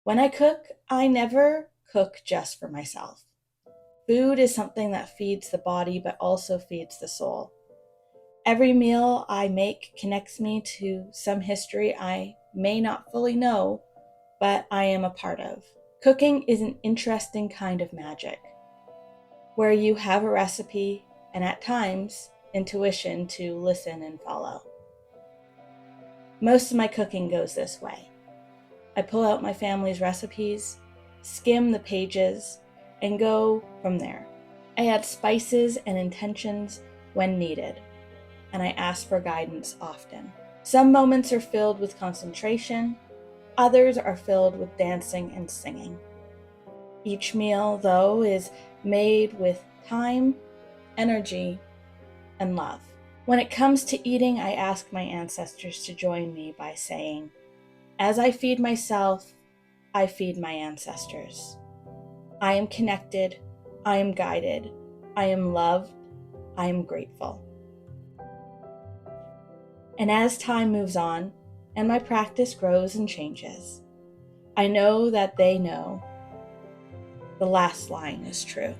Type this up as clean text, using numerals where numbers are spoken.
When I cook, I never cook just for myself. Food is something that feeds the body but also feeds the soul. Every meal I make connects me to some history I may not fully know, but I am a part of. Cooking is an interesting kind of magic, where you have a recipe and at times intuition to listen and follow. Most of my cooking goes this way. I pull out my family's recipes, skim the pages, and go from there. I add spices and intentions when needed, and I ask for guidance often. Some moments are filled with concentration, others are filled with dancing and singing. Each meal, though, is made with time, energy, and love. When it comes to eating, I ask my ancestors to join me by saying, "As I feed myself, I feed my ancestors. I am connected, I am guided, I am loved, I am grateful." And as time moves on, and my practice grows and changes, I know that they know the last line is true.